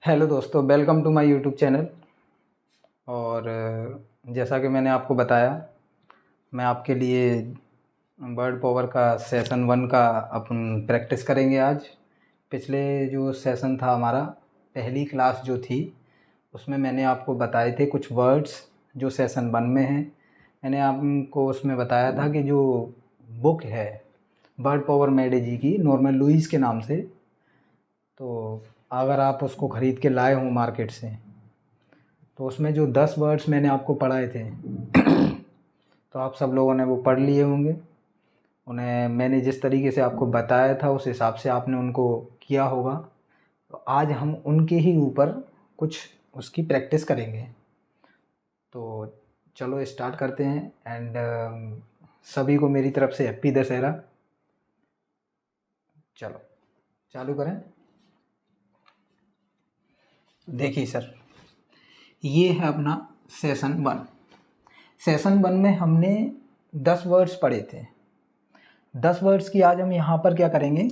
Hello दोस्तों, welcome to my YouTube channel. और जैसा कि मैंने आपको बताया, मैं आपके लिए वर्ड पावर का सेशन 1 का अपन प्रैक्टिस करेंगे आज। पिछले जो सेशन था हमारा, पहली क्लास जो थी, उसमें मैंने आपको बताए थे कुछ वर्ड्स जो सेशन 1 में हैं। मैंने आपको उसमें बताया था कि जो बुक है वर्ड पावर मेडे जी की, नॉर्मन लुईस के नाम से, तो अगर आप उसको ख़रीद के लाए हों मार्केट से, तो उसमें जो 10 वर्ड्स मैंने आपको पढ़ाए थे तो आप सब लोगों ने वो पढ़ लिए होंगे। उन्हें मैंने जिस तरीके से आपको बताया था उस हिसाब से आपने उनको किया होगा। तो आज हम उनके ही ऊपर कुछ उसकी प्रैक्टिस करेंगे। तो चलो स्टार्ट करते हैं। एंड सभी को मेरी तरफ से हैप्पी दशहरा। चलो चालू करें। देखिए सर, ये है अपना सेशन 1। सेशन 1 में हमने 10 वर्ड्स पढ़े थे। 10 वर्ड्स की आज हम यहाँ पर क्या करेंगे,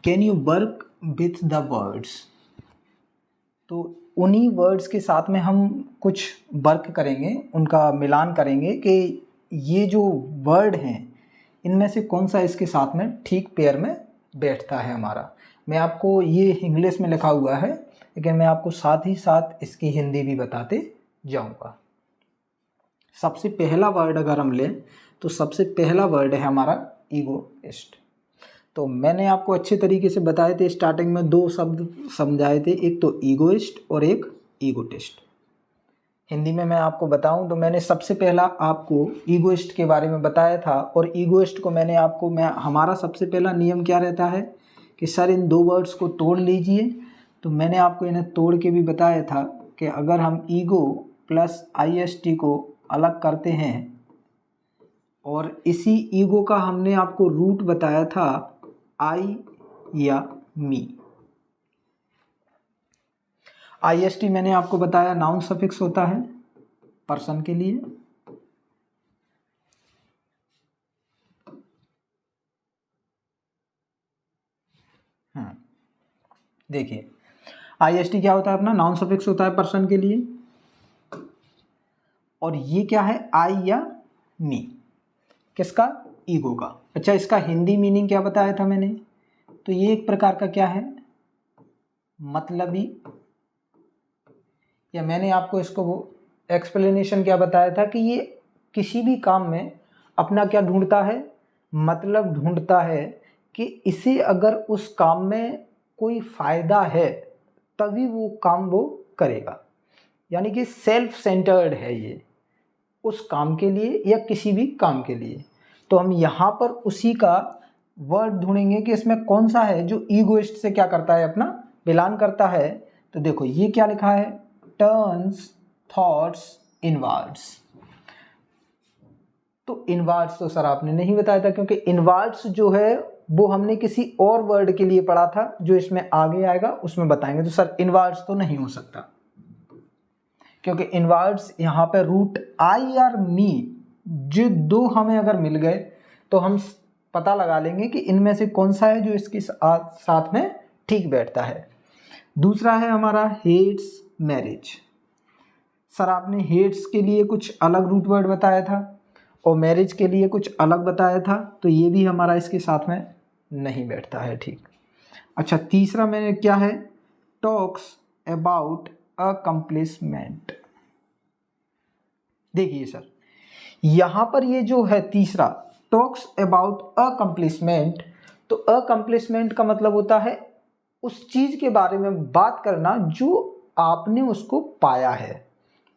can you work with the words. तो उन्हीं वर्ड्स के साथ में हम कुछ वर्क करेंगे, उनका मिलान करेंगे कि ये जो वर्ड हैं इनमें से कौन सा इसके साथ में ठीक पेयर में बैठता है हमारा। मैं आपको ये इंग्लिश में लिखा हुआ है, लेकिन मैं आपको साथ ही साथ इसकी हिंदी भी बताते जाऊंगा। सबसे पहला वर्ड अगर हम लें तो सबसे पहला वर्ड है हमारा ईगोइस्ट। तो मैंने आपको अच्छे तरीके से बताए थे, स्टार्टिंग में 2 शब्द समझाए थे, एक तो ईगोइस्ट और एक ईगोटिस्ट। हिंदी में मैं आपको बताऊं तो मैंने सबसे पहला आपको ईगोइस्ट के बारे में बताया था। और ईगोइस्ट को हमारा सबसे पहला नियम क्या रहता है कि सर इन 2 वर्ड्स को तोड़ लीजिए। तो मैंने आपको इन्हें तोड़ के भी बताया था कि अगर हम ईगो प्लस IST को अलग करते हैं, और इसी ईगो का हमने आपको रूट बताया था आई या मी। IST मैंने आपको बताया नाउन सफिक्स होता है पर्सन के लिए। देखिए IST क्या होता है, अपना नाउन सफिक्स होता है पर्सन के लिए। और ये क्या है, आई या मी, किसका, ईगो का। अच्छा, इसका हिंदी मीनिंग क्या बताया था मैंने, तो ये एक प्रकार का क्या है, मतलबी, या मैंने आपको इसको वो एक्सप्लेनेशन क्या बताया था कि ये किसी भी काम में अपना क्या ढूंढता है, मतलब ढूंढता है कि इसे अगर उस काम में कोई फायदा है तभी वो काम वो करेगा। यानी कि सेल्फ सेंटर्ड है ये उस काम के लिए या किसी भी काम के लिए। तो हम यहाँ पर उसी का वर्ड ढूंढेंगे कि इसमें कौन सा है जो ईगोइस्ट से क्या करता है, अपना मिलान करता है। तो देखो ये क्या लिखा है, टर्न्स थॉट्स इनवर्ड्स। तो इनवर्ड्स तो सर आपने नहीं बताया था, क्योंकि इनवर्ड्स जो है वो हमने किसी और वर्ड के लिए पढ़ा था, जो इसमें आगे आएगा उसमें बताएंगे। तो सर इनवर्ड्स तो नहीं हो सकता, क्योंकि इनवर्ड्स यहाँ पे रूट आई और मी जो 2 हमें अगर मिल गए तो हम पता लगा लेंगे कि इनमें से कौन सा है जो इसके साथ में ठीक बैठता है। दूसरा है हमारा हेट्स मैरिज। सर आपने हेट्स के लिए कुछ अलग रूट वर्ड बताया था और मैरिज के लिए कुछ अलग बताया था, तो ये भी हमारा इसके साथ में नहीं बैठता है, ठीक। अच्छा, तीसरा मैंने क्या है, टॉक्स अबाउट अकम्प्लिशमेंट। देखिए सर, यहां पर ये जो है तीसरा, टॉक्स अबाउट अकम्प्लिशमेंट, तो अकम्प्लिशमेंट का मतलब होता है उस चीज के बारे में बात करना जो आपने उसको पाया है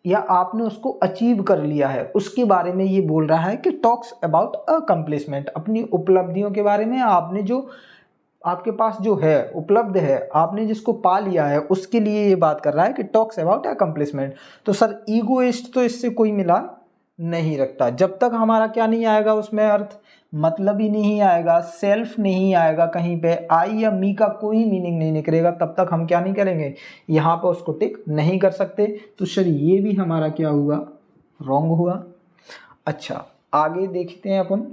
या आपने उसको अचीव कर लिया है, उसके बारे में ये बोल रहा है कि टॉक्स अबाउट अकम्प्लिशमेंट। अपनी उपलब्धियों के बारे में, आपने जो आपके पास जो है उपलब्ध है, आपने जिसको पा लिया है, उसके लिए ये बात कर रहा है कि टॉक्स अबाउट अकम्प्लिशमेंट। तो सर ईगोइस्ट तो इससे कोई मिलान नहीं रखता। जब तक हमारा क्या नहीं आएगा उसमें अर्थ, मतलब ही नहीं आएगा, सेल्फ नहीं आएगा, कहीं पे आई या मी का कोई मीनिंग नहीं निकलेगा, तब तक हम क्या नहीं करेंगे, यहाँ पर उसको टिक नहीं कर सकते। तो सर ये भी हमारा क्या हुआ, रॉन्ग हुआ। अच्छा, आगे देखते हैं अपन।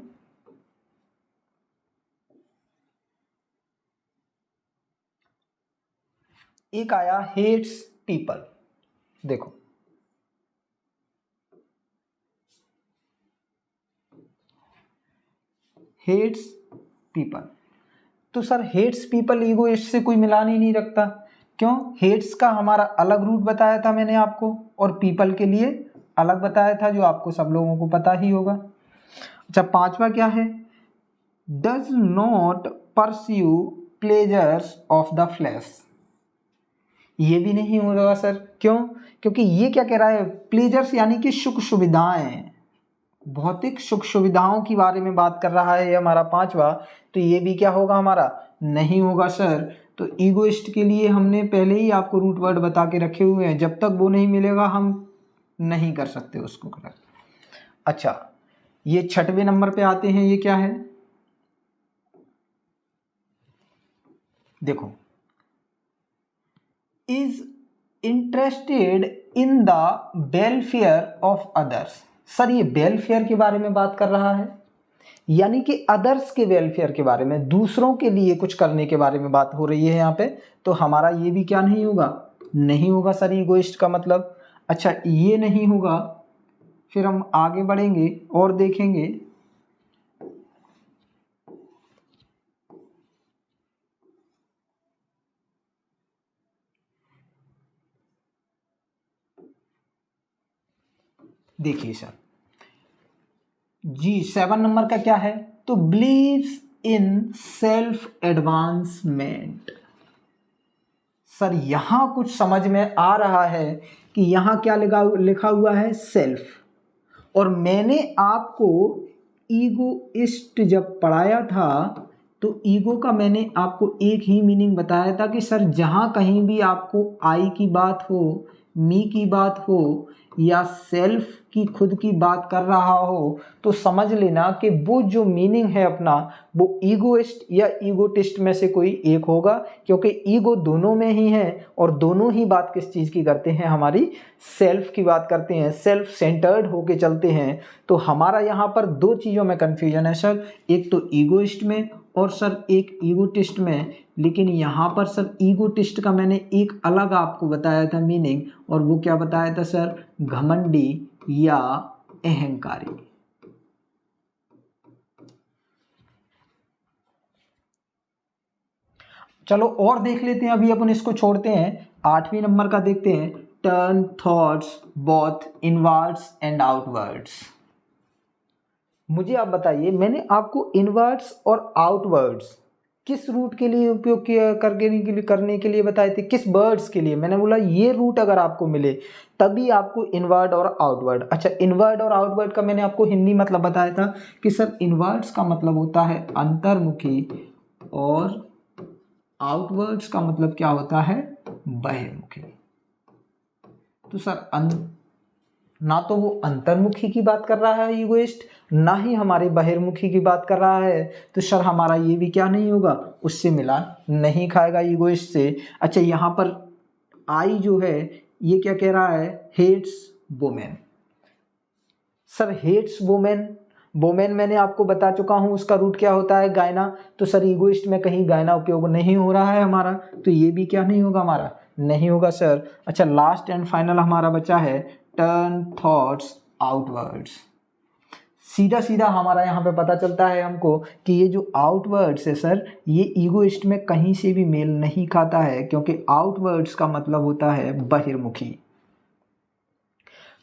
एक आया हेट्स पीपल। देखो हेट्स पीपल, तो सर हेट्स पीपल ईगोइस्ट से कोई मिलान ही नहीं रखता। क्यों? हेट्स का हमारा अलग रूट बताया था मैंने आपको, और पीपल के लिए अलग बताया था, जो आपको सब लोगों को पता ही होगा। अच्छा, पांचवा क्या है? Does not pursue pleasures of the flash. ये भी नहीं होगा सर। क्यों? क्योंकि ये क्या कह रहा है? प्लेजर्स यानी कि सुख सुविधाएं, भौतिक सुख सुविधाओं के बारे में बात कर रहा है ये हमारा पांचवा। तो ये भी क्या होगा हमारा? नहीं होगा सर। तो ईगोइस्ट के लिए हमने पहले ही आपको रूट वर्ड बता के रखे हुए हैं, जब तक वो नहीं मिलेगा हम नहीं कर सकते उसको करेक्ट। अच्छा, ये छठवें नंबर पे आते हैं, ये क्या है? देखो, is interested in the welfare of others. Sir ये वेलफेयर के बारे में बात कर रहा है, यानी कि अदर्स के वेलफेयर के बारे में, दूसरों के लिए कुछ करने के बारे में बात हो रही है यहाँ पे। तो हमारा ये भी क्या नहीं होगा? नहीं होगा सर ईगोइस्ट का मतलब। अच्छा, ये नहीं होगा, फिर हम आगे बढ़ेंगे और देखेंगे। देखिए सर जी, 7 नंबर का क्या है? तो believes in self advancement. Sir यहां कुछ समझ में आ रहा है कि यहां क्या लिखा हुआ है? सेल्फ। और मैंने आपको ईगोइस्ट जब पढ़ाया था तो ईगो का मैंने आपको एक ही मीनिंग बताया था कि सर जहाँ कहीं भी आपको आई की बात हो, मी की बात हो, या सेल्फ की खुद की बात कर रहा हो, तो समझ लेना कि वो जो मीनिंग है अपना, वो ईगोइस्ट या ईगोटिस्ट में से कोई एक होगा। क्योंकि ईगो दोनों में ही है, और दोनों ही बात किस चीज़ की करते हैं? हमारी सेल्फ की बात करते हैं, सेल्फ सेंटर्ड होके चलते हैं। तो हमारा यहाँ पर दो चीज़ों में कन्फ्यूजन है सर, एक तो ईगोइस्ट में और सर एक ईगोटिस्ट में। लेकिन यहाँ पर सर ईगोटिस्ट का मैंने एक अलग आपको बताया था मीनिंग, और वो क्या बताया था सर? घमंडी या अहंकारी। चलो और देख लेते हैं, अभी अपन इसको छोड़ते हैं। 8वें नंबर का देखते हैं, turn thoughts both inwards and outwards. मुझे आप बताइए, मैंने आपको इनवर्ड्स और आउटवर्ड्स किस रूट के लिए उपयोग किया करने के लिए बताए थे? किस वर्ड्स के लिए? मैंने बोला ये रूट अगर आपको मिले तभी आपको इनवर्ड और आउटवर्ड। अच्छा, इनवर्ड और आउटवर्ड का मैंने आपको हिंदी मतलब बताया था कि सर इनवर्ड्स का मतलब होता है अंतर्मुखी, और आउटवर्ड्स का मतलब क्या होता है? बहिर्मुखी। तो सर ना तो वो अंतर्मुखी की बात कर रहा है ईगोइस्ट, ना ही हमारे बहिर्मुखी की बात कर रहा है। तो सर हमारा ये भी क्या नहीं होगा? उससे मिलान नहीं खाएगा ईगोइस्ट से। अच्छा, यहाँ पर आई जो है ये क्या कह रहा है? Hates women. Sir hates women, women मैंने आपको बता चुका हूँ उसका रूट क्या होता है? गायना। तो सर ईगोइस्ट में कहीं गायना उपयोग नहीं हो रहा है हमारा, तो ये भी क्या नहीं होगा हमारा? नहीं होगा सर। अच्छा, लास्ट एंड फाइनल हमारा बचा है टर्न थॉट्स आउटवर्ड्स। सीधा सीधा हमारा यहाँ पे पता चलता है हमको कि ये जो आउटवर्ड्स है सर, ये ईगोइस्ट में कहीं से भी मेल नहीं खाता है, क्योंकि आउटवर्ड्स का मतलब होता है बहिर्मुखी।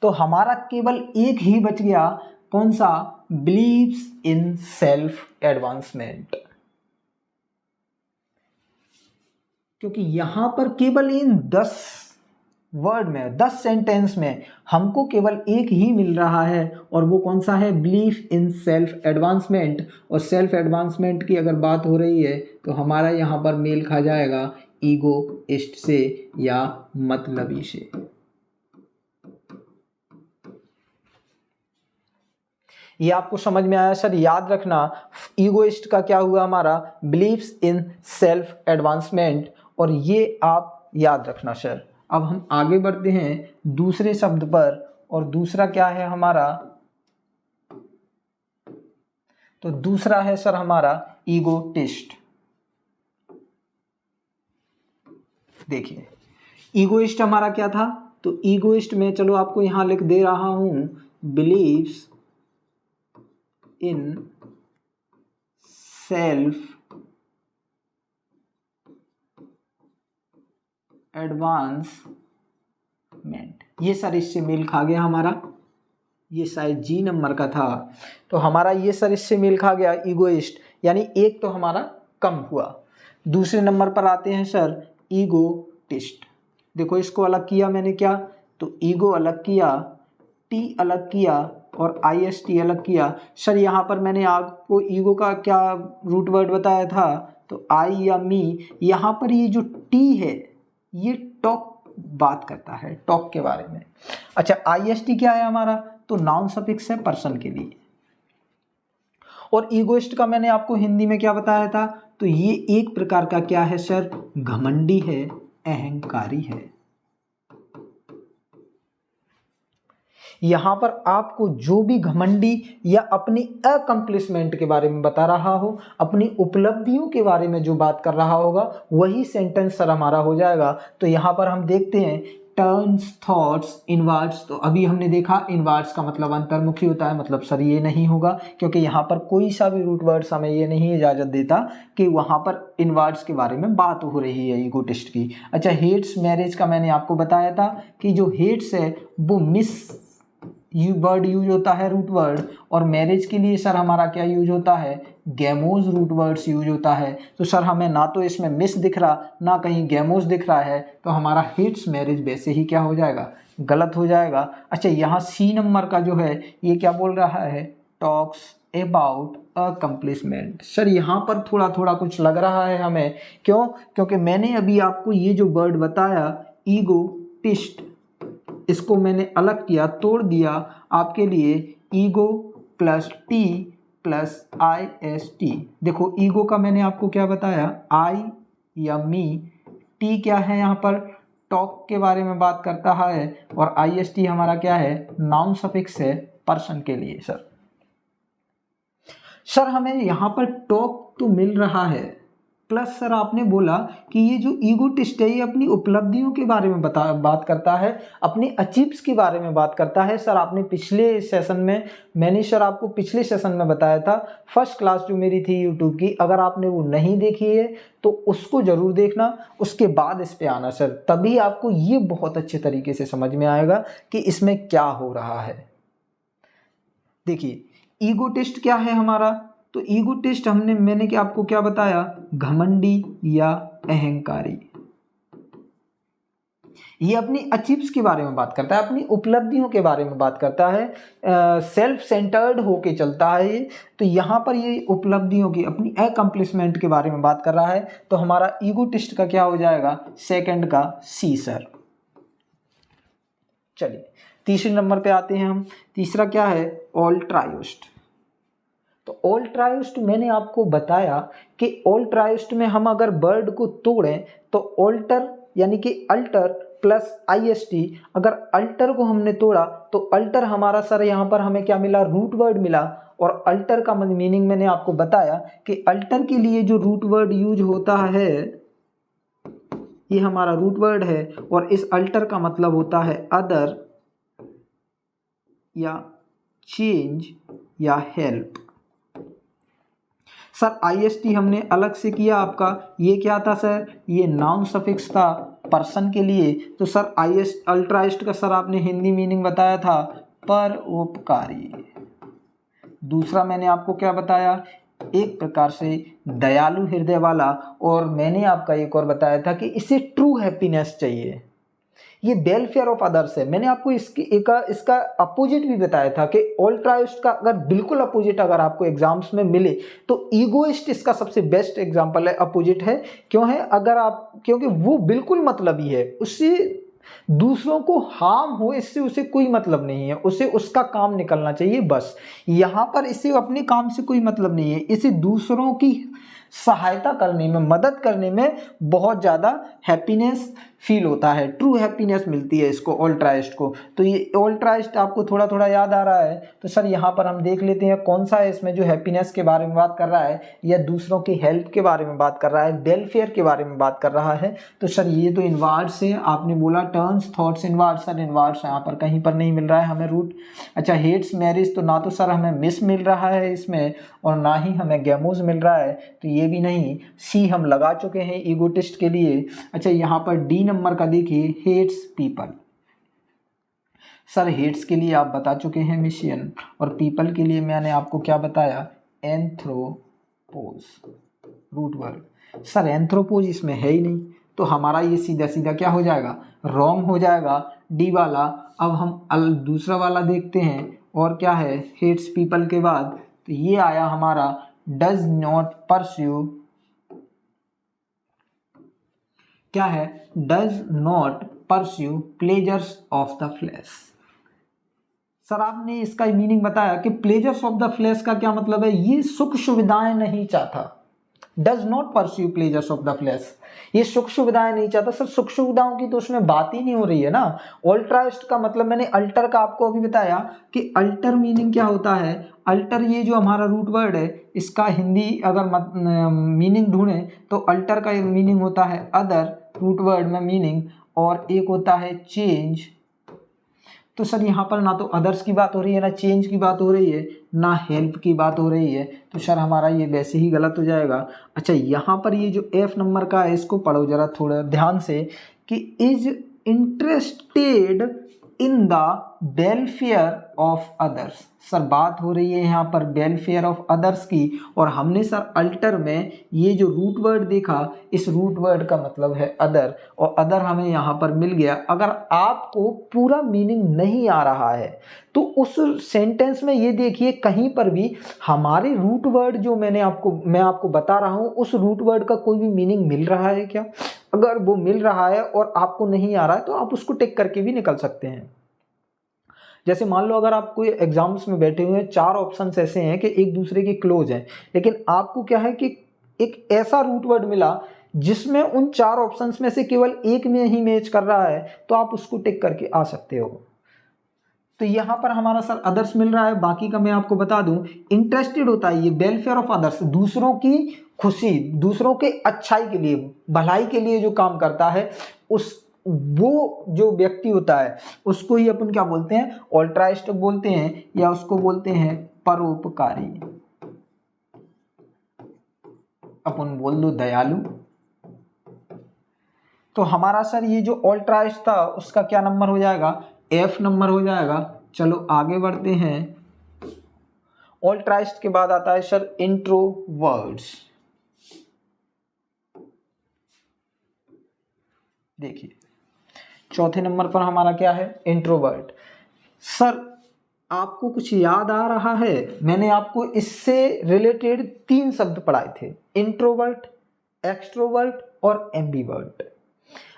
तो हमारा केवल एक ही बच गया, कौन सा? Believes in self advancement. क्योंकि यहां पर केवल इन 10 वर्ड में, 10 सेंटेंस में हमको केवल एक ही मिल रहा है, और वो कौन सा है? Belief in self advancement. और सेल्फ एडवांसमेंट की अगर बात हो रही है तो हमारा यहाँ पर मेल खा जाएगा ईगोइस्ट से या मतलबी से। ये आपको समझ में आया सर? याद रखना, ईगोइस्ट का क्या हुआ हमारा? बिलीव्स इन सेल्फ एडवांसमेंट, और ये आप याद रखना सर। अब हम आगे बढ़ते हैं दूसरे शब्द पर, और दूसरा क्या है हमारा? तो दूसरा है सर हमारा ईगोटिस्ट। देखिए ईगोइस्ट हमारा क्या था, तो ईगोइस्ट में चलो आपको यहाँ लिख दे रहा हूँ, बिलीव्स इन सेल्फ एडवांसमेंट। ये सर इससे मेल खा गया हमारा, ये शायद जी नंबर का था, तो हमारा ये सर इससे मेल खा गया ईगोइस्ट, यानी एक तो हमारा कम हुआ। दूसरे नंबर पर आते हैं सर ईगोटिस्ट। देखो इसको अलग किया मैंने क्या, तो ईगो अलग किया, टी अलग किया और IST अलग किया। सर यहाँ पर मैंने आपको ईगो का क्या रूट वर्ड बताया था, तो आई या मी। यहाँ पर ये जो टी है ये टॉक बात करता है, टॉक के बारे में। अच्छा IST क्या है हमारा, तो नाउन सफिक्स है पर्सन के लिए। और ईगोइस्ट का मैंने आपको हिंदी में क्या बताया था, तो ये एक प्रकार का क्या है सर, घमंडी है, अहंकारी है। यहां पर आपको जो भी घमंडी या अपनी अकम्प्लिशमेंट के बारे में बता रहा हो, अपनी उपलब्धियों के बारे में जो बात कर रहा होगा, वही सेंटेंस सर हमारा हो जाएगा। तो यहां पर हम देखते हैं टर्न्स थॉट्स इनवर्ड्स, तो अभी हमने देखा इनवर्ड्स का मतलब अंतर्मुखी होता है, मतलब सर ये नहीं होगा, क्योंकि यहाँ पर कोई सा भी रूट वर्ड्स हमें ये नहीं इजाज़त देता कि वहाँ पर इनवर्ड्स के बारे में बात हो रही है ईगोटिस्ट की। अच्छा हेट्स मैरिज का मैंने आपको बताया था कि जो हेट्स है वो मिस वर्ड यूज होता है रूट वर्ड, और मैरिज के लिए सर हमारा क्या यूज होता है, गैमोज रूट वर्ड्स यूज होता है। तो सर हमें ना तो इसमें मिस दिख रहा ना कहीं गैमोज दिख रहा है, तो हमारा हेट्स मैरिज वैसे ही क्या हो जाएगा, गलत हो जाएगा। अच्छा यहाँ C नंबर का जो है ये क्या बोल रहा है, टॉक्स अबाउट अकम्प्लिशमेंट। सर यहाँ पर थोड़ा थोड़ा कुछ लग रहा है हमें, क्यों, क्योंकि मैंने अभी आपको ये जो वर्ड बताया ईगोटिस्ट, इसको मैंने अलग किया, तोड़ दिया आपके लिए, ego plus T plus IST। देखो ईगो का मैंने आपको क्या बताया, आई या मी, टी क्या है यहाँ पर, टॉक के बारे में बात करता है, और IST हमारा क्या है, नाउन सफिक्स है पर्सन के लिए। सर हमें यहाँ पर टॉक तो मिल रहा है, प्लस सर आपने बोला कि ये जो ईगोटिस्ट है ये अपनी उपलब्धियों के बारे में बात करता है, अपनी अचीव्स के बारे में बात करता है। सर आपने पिछले सेशन में, मैंने सर आपको पिछले सेशन में बताया था, फर्स्ट क्लास जो मेरी थी यूट्यूब की, अगर आपने वो नहीं देखी है तो उसको ज़रूर देखना, उसके बाद इस पे आना सर, तभी आपको ये बहुत अच्छे तरीके से समझ में आएगा कि इसमें क्या हो रहा है। देखिए ईगोटिस्ट क्या है हमारा, तो ईगोटिस्ट मैंने क्या आपको क्या बताया, घमंडी या अहंकारी। ये अपनी अचीव्स के बारे में बात करता है, अपनी उपलब्धियों के बारे में बात करता है, सेल्फ सेंटर्ड होके चलता है ये। तो यहाँ पर ये उपलब्धियों की, अपनी अकम्प्लिशमेंट के बारे में बात कर रहा है, तो हमारा ईगोटिस्ट का क्या हो जाएगा, सेकंड का C सर। चलिए तीसरे नंबर पे आते हैं हम, तीसरा क्या है, ऑल्ट्राइस्ट। तो ऑल्ट्राइस्ट मैंने आपको बताया कि ऑल्ट्राइस्ट में हम अगर वर्ड को तोड़ें तो ऑल्टर यानी कि अल्टर प्लस IST, अगर अल्टर को हमने तोड़ा तो अल्टर हमारा सर यहाँ पर हमें क्या मिला, रूट वर्ड मिला। और अल्टर का मीनिंग मैंने आपको बताया कि अल्टर के लिए जो रूट वर्ड यूज होता है ये हमारा रूट वर्ड है, और इस अल्टर का मतलब होता है अदर या चेंज या हेल्प। सर IST हमने अलग से किया आपका, ये क्या था सर, ये नाउन सफिक्स था पर्सन के लिए। तो सर अल्ट्राइस्ट का सर आपने हिंदी मीनिंग बताया था परोपकारी। दूसरा मैंने आपको क्या बताया, एक प्रकार से दयालु हृदय वाला, और मैंने आपका एक और बताया था कि इसे ट्रू हैप्पीनेस चाहिए, ये वेलफेयर ऑफ अदर्स है। मैंने आपको इसका अपोजिट भी बताया था कि ऑल्ट्राइस्ट का अगर बिल्कुल अपोजिट अगर आपको एग्जाम्स में मिले तो ईगोइस्ट इसका सबसे बेस्ट एग्जांपल है, अपोजिट है। क्यों है, अगर आप, क्योंकि वो बिल्कुल मतलबी है, उससे दूसरों को हार्म हो इससे उसे कोई मतलब नहीं है, उसे उसका काम निकलना चाहिए बस। यहाँ पर इसे अपने काम से कोई मतलब नहीं है, इसे दूसरों की सहायता करने में, मदद करने में बहुत ज़्यादा हैप्पीनेस फील होता है, ट्रू हैप्पीनेस मिलती है इसको अल्ट्राइस्ट को। तो ये अल्ट्राइस्ट आपको थोड़ा थोड़ा याद आ रहा है, तो सर यहाँ पर हम देख लेते हैं कौन सा है इसमें जो हैप्पीनेस के बारे में बात कर रहा है, या दूसरों की हेल्प के बारे में बात कर रहा है, वेलफेयर के बारे में बात कर रहा है। तो सर ये तो इनवर्ड्स से आपने बोला turns thoughts inwards, sir inwards यहाँ पर कहीं पर नहीं मिल रहा है हमें रूट। अच्छा हेट्स मैरिज, तो ना तो सर हमें मिस मिल रहा है इसमें और ना ही हमें गैमोज मिल रहा है, तो ये भी नहीं। सी हम लगा चुके हैं ईगोटिस्ट के लिए। अच्छा यहाँ पर डी नंबर का देखिए हेट्स पीपल, सर हेट्स के लिए आप बता चुके हैं मिशियन, और पीपल के लिए मैंने आपको क्या बताया, एंथ्रोपोज रूट वर्ड। सर एंथ्रोपोज इसमें है ही नहीं, तो हमारा ये सीधा सीधा क्या हो जाएगा, रॉन्ग हो जाएगा डी वाला। अब हम दूसरा वाला देखते हैं, और क्या है हेट्स पीपल के बाद, तो ये आया हमारा डज नॉट परस्यू, क्या है, does not pursue pleasures of the flash. Sir आपने इसका मीनिंग बताया कि प्लेजर्स ऑफ द फ्लैश का क्या मतलब है, ये सुख सुविधाएं नहीं चाहता। Does not pursue pleasures of the flash, ये सुख सुविधाएं नहीं चाहता। सर सुख सुविधाओं की तो उसमें बात ही नहीं हो रही है ना। अल्ट्राइस्ट का मतलब मैंने अल्टर का आपको अभी बताया कि अल्टर मीनिंग क्या होता है। अल्टर ये जो हमारा रूट वर्ड है, इसका हिंदी अगर मीनिंग ढूंढें तो अल्टर का मीनिंग होता है अदर, रूट वर्ड में मीनिंग, और एक होता है चेंज। तो सर यहाँ पर ना तो अदर्स की बात हो रही है, ना चेंज की बात हो रही है, ना हेल्प की बात हो रही है, तो सर हमारा ये वैसे ही गलत हो जाएगा। अच्छा यहाँ पर ये जो एफ नंबर का है इसको पढ़ो जरा थोड़ा ध्यान से, कि is interested in the welfare of others. Sir बात हो रही है यहाँ पर वेलफेयर ऑफ अदर्स की, और हमने सर अल्टर में ये जो रूट वर्ड देखा, इस रूट वर्ड का मतलब है अदर, और अदर हमें यहाँ पर मिल गया। अगर आपको पूरा मीनिंग नहीं आ रहा है तो उस सेंटेंस में ये देखिए कहीं पर भी हमारे रूट वर्ड जो मैं आपको बता रहा हूँ, उस रूट वर्ड का कोई भी मीनिंग मिल रहा है क्या। अगर वो मिल रहा है और आपको नहीं आ रहा है तो आप उसको टिक करके भी निकल सकते हैं। जैसे मान लो अगर आप कोई एग्जाम्स में बैठे हुए हैं, 4 ऑप्शंस ऐसे हैं कि एक दूसरे के क्लोज हैं, लेकिन आपको क्या है कि एक ऐसा रूट वर्ड मिला जिसमें उन 4 ऑप्शंस में से केवल एक में ही मैच कर रहा है, तो आप उसको टिक करके आ सकते हो। तो यहाँ पर हमारा सर अदर्स मिल रहा है, बाकी का मैं आपको बता दूं। इंटरेस्टेड होता है ये वेलफेयर ऑफ अदर्स, दूसरों की खुशी, दूसरों के अच्छाई के लिए, भलाई के लिए जो काम करता है, वो जो व्यक्ति होता है उसको ही अपन क्या बोलते हैं, अल्ट्राइस्ट बोलते हैं, या उसको बोलते हैं परोपकारी, अपन बोल दो दयालु। तो हमारा सर ये जो अल्ट्राइस्ट था उसका क्या नंबर हो जाएगा, एफ नंबर हो जाएगा। चलो आगे बढ़ते हैं। अल्ट्राइस्ट के बाद आता है सर इंट्रोवर्ट्स। देखिए चौथे नंबर पर हमारा क्या है, इंट्रोवर्ट। सर आपको कुछ याद आ रहा है, मैंने आपको इससे रिलेटेड 3 शब्द पढ़ाए थे, इंट्रोवर्ट, एक्सट्रोवर्ट और एम्बीवर्ट।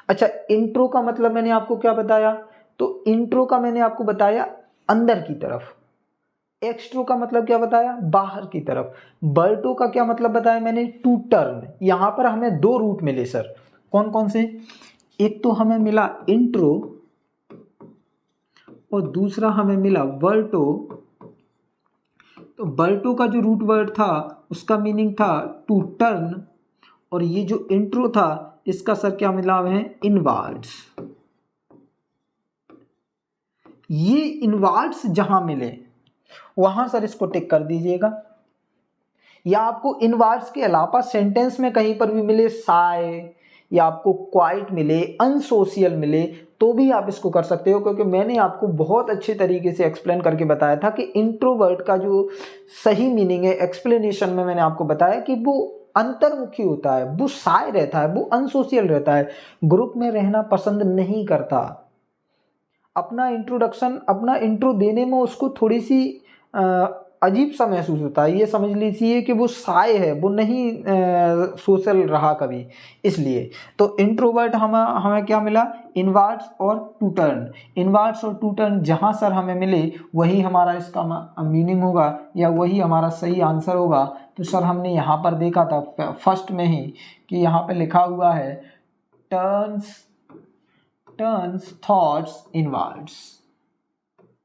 अच्छा इंट्रो का मतलब मैंने आपको क्या बताया, तो इंट्रो का मैंने आपको बताया अंदर की तरफ, एक्सट्रो का मतलब क्या बताया, बाहर की तरफ, बर्टो का क्या मतलब बताया मैंने, टू टर्न। यहां पर हमें 2 रूट मिले सर, कौन कौन से, एक तो हमें मिला इंट्रो और दूसरा हमें मिला वर्टो। तो वर्टो का जो रूट वर्ड था उसका मीनिंग था टू टर्न, और ये जो इंट्रो था इसका सर क्या मिला है, इनवर्ड्स। ये इनवर्ड्स जहां मिले वहां सर इसको टिक कर दीजिएगा, या आपको इनवर्ड्स के अलावा सेंटेंस में कहीं पर भी मिले साय, या आपको क्वाइट मिले, अनसोशियल मिले, तो भी आप इसको कर सकते हो, क्योंकि मैंने आपको बहुत अच्छे तरीके से एक्सप्लेन करके बताया था कि इंट्रोवर्ट का जो सही मीनिंग है, एक्सप्लेनेशन में मैंने आपको बताया कि वो अंतर्मुखी होता है, वो साय रहता है, वो अनसोशियल रहता है, ग्रुप में रहना पसंद नहीं करता। अपना इंट्रो देने में उसको थोड़ी सी अजीब सा महसूस होता है, ये समझ लीजिए कि वो साय है, वो नहीं सोशल रहा कभी, इसलिए। तो इंट्रोवर्ट हमें क्या मिला, इनवर्ड्स और टू टर्न। इनवर्ड्स और टू टर्न जहाँ सर हमें मिले वही हमारा इसका मीनिंग होगा, या वही हमारा सही आंसर होगा। तो सर हमने यहाँ पर देखा था फर्स्ट में ही कि यहाँ पे लिखा हुआ है टर्न्स टर्न्स थॉट्स इनवर्ड्स,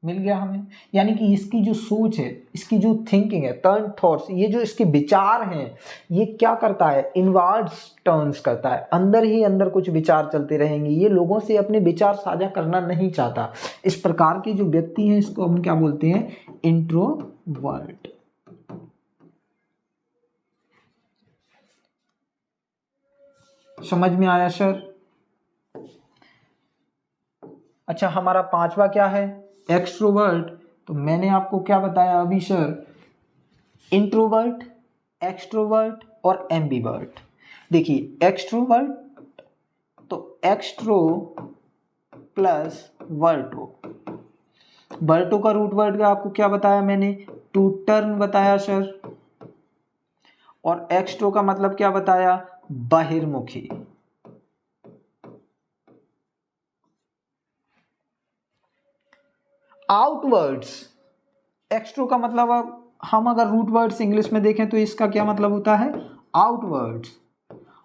मिल गया हमें। यानी कि इसकी जो सोच है, इसकी जो थिंकिंग है, टर्न थॉट्स, ये जो इसके विचार हैं, ये क्या करता है, इनवर्ड्स टर्न्स करता है, अंदर ही अंदर कुछ विचार चलते रहेंगे, ये लोगों से अपने विचार साझा करना नहीं चाहता। इस प्रकार के जो व्यक्ति हैं इसको हम क्या बोलते हैं, इंट्रोवर्ट। समझ में आया सर? अच्छा, हमारा पांचवा क्या है, एक्सट्रोवर्ट। तो मैंने आपको क्या बताया अभी सर, इंट्रोवर्ट, एक्सट्रोवर्ट और एम्बीवर्ट। देखिए एक्सट्रोवर्ट तो एक्सट्रो प्लस वर्टो, वर्टो का रूट वर्ड का आपको क्या बताया मैंने, टू टर्न बताया सर। और एक्सट्रो का मतलब क्या बताया, बहिर्मुखी। आउटवर्ड्स, एक्सट्रो का मतलब अब हम अगर रूट वर्ड्स इंग्लिश में देखें तो इसका क्या मतलब होता है, आउटवर्ड्स।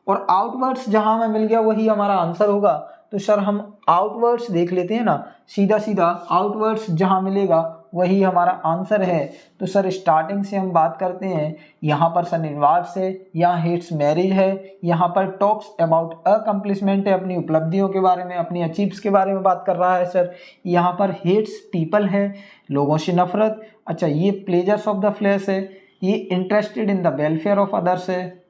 और आउटवर्ड्स जहां हमें मिल गया वही हमारा आंसर होगा। तो सर हम आउटवर्ड्स देख लेते हैं ना, सीधा सीधा आउटवर्ड्स जहां मिलेगा वही हमारा आंसर है। तो सर स्टार्टिंग से हम बात करते हैं, यहाँ पर सन इनवर्ड्स है, यहाँ हेट्स मैरिज है, यहाँ पर टॉक्स अबाउट अकम्प्लिशमेंट है, अपनी उपलब्धियों के बारे में, अपनी अचीव्स के बारे में बात कर रहा है सर। यहाँ पर हेट्स पीपल है, लोगों से नफरत। अच्छा, ये प्लेजर्स ऑफ द फ्लेश है, ये interested in the welfare of others है।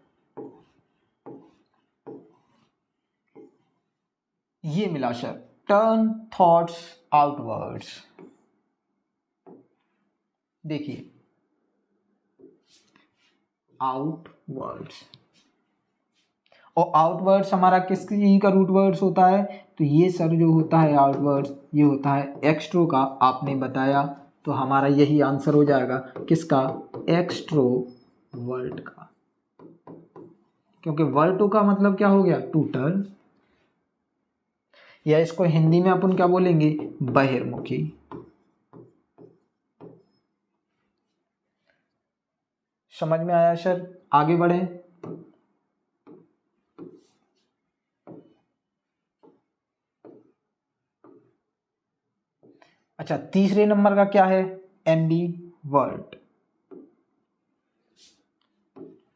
ये मिला सर टर्न थॉट्स आउटवर्ड्स। देखिए आउटवर्ड्स, और आउटवर्ड्स हमारा किसकी का रूट वर्ड्स होता है, तो ये सर जो होता है आउटवर्ड्स, ये होता है एक्सट्रो का, आपने बताया। तो हमारा यही आंसर हो जाएगा किसका, एक्सट्रोवर्ट का, क्योंकि वर्टो का मतलब क्या हो गया, टू टर्न, या इसको हिंदी में अपन क्या बोलेंगे, बहिर्मुखी। समझ में आया सर? आगे बढ़े। अच्छा, तीसरे नंबर का क्या है, एम्बीवर्ट।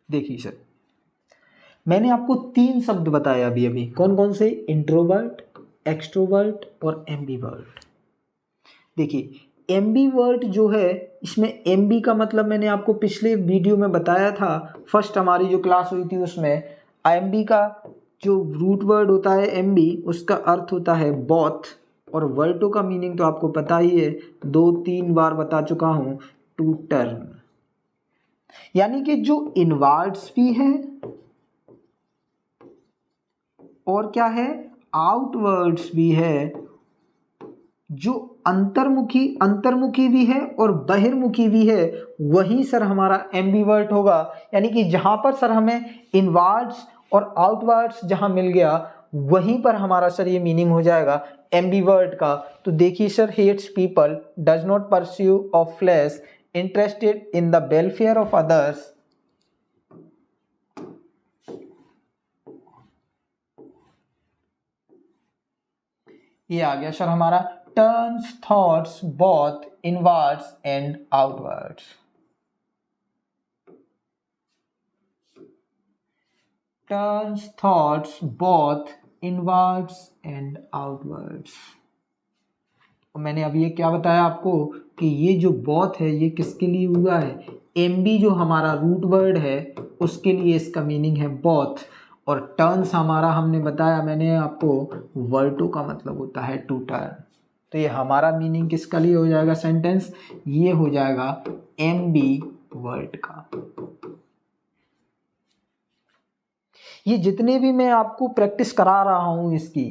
देखिए सर, मैंने आपको तीन शब्द बताए अभी अभी, कौन कौन से, इंट्रोवर्ट, एक्सट्रोवर्ट और एम्बीवर्ट। देखिए एम्बीवर्ट जो है, इसमें एमबी का मतलब मैंने आपको पिछले वीडियो में बताया था, फर्स्ट हमारी जो क्लास हुई थी उसमें, एमबी का जो रूट वर्ड होता है एमबी, उसका अर्थ होता है बोथ। और वर्टो का मीनिंग तो आपको पता ही है, 2-3 बार बता चुका हूं, टू टर्न। यानी कि जो इनवर्ड्स भी है और क्या है, आउटवर्ड्स भी है, जो अंतर्मुखी भी है और बहिर्मुखी भी है, वही सर हमारा एम्बीवर्ट होगा। यानी कि जहां पर सर हमें इनवर्ड्स और आउटवर्ड्स जहां मिल गया, वहीं पर हमारा सर ये मीनिंग हो जाएगा एम्बीवर्ट का। तो देखिए sir, hates people, does not pursue of flash, interested in the welfare of others. ये आ गया सर हमारा turns thoughts both inwards and outwards. Turns thoughts both inwards and outwards. मैंने अभी ये क्या बताया आपको कि ये जो बोथ है ये किसके लिए हुआ है, एमबी जो हमारा रूट वर्ड है उसके लिए इसका मीनिंग है बोथ। और टर्न्स हमारा हमने बताया मैंने आपको, वर्टो का मतलब होता है टू टर्न। तो ये हमारा मीनिंग किसका लिए हो जाएगा सेंटेंस, ये हो जाएगा एमबी वर्ड का। ये जितने भी मैं आपको प्रैक्टिस करा रहा हूं इसकी,